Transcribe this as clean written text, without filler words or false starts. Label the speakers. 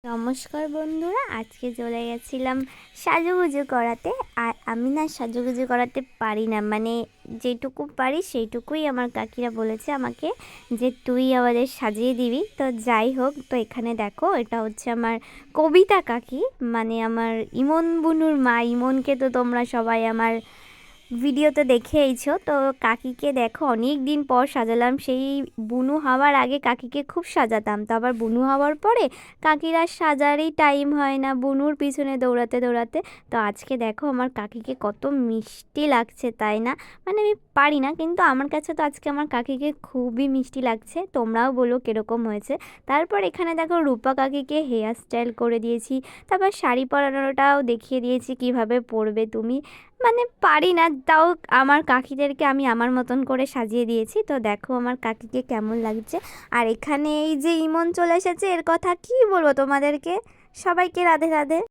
Speaker 1: নমস্কার বন্ধুরা, আজকে চলে গেছিলাম সাজুগুজু করাতে। আর আমি না সাজুগুজু করাতে পারি না, মানে যেটুকু পারি সেইটুকুই আমার কাকিরা বলেছে আমাকে যে তুই আমাদের সাজিয়ে দিবি। তো যাই হোক, তো এখানে দেখো, এটা হচ্ছে আমার কবিতা কাকি, মানে আমার ইমন বুনুর মা। ইমনকে তো তোমরা সবাই আমার ভিডিওতে দেখেইছো। তো কাকিকে দেখো অনেক দিন পর সাজালাম। সেই বুনু হওয়ার আগে কাকিকে খুব সাজাতাম, তো আবার বুনু হওয়ার পরে কাকিরা সাজারই টাইম হয় না, বুনুর পিছনে দৌড়াতে দৌড়াতে। তো আজকে দেখো আমার কাকিকে কত মিষ্টি লাগছে, তাই না? মানে আমি পারি না, কিন্তু আমার কাছে তো আজকে আমার কাকিকে খুবই মিষ্টি লাগছে। তোমরাও বলো কীরকম হয়েছে। তারপর এখানে দেখো রূপা কাকিকে হেয়ার স্টাইল করে দিয়েছি, তারপর শাড়ি পরানোটাও দেখিয়ে দিয়েছি কিভাবে পরবে তুমি। মানে পারি না, তাও আমার কাকিদেরকে আমি আমার মতন করে সাজিয়ে দিয়েছি। তো দেখো আমার কাকিকে কেমন লাগছে। আর এখানে এই যে ইমন চলে এসেছে, এর কথা কি বলবো তোমাদেরকে। সবাইকে রাধে রাধে।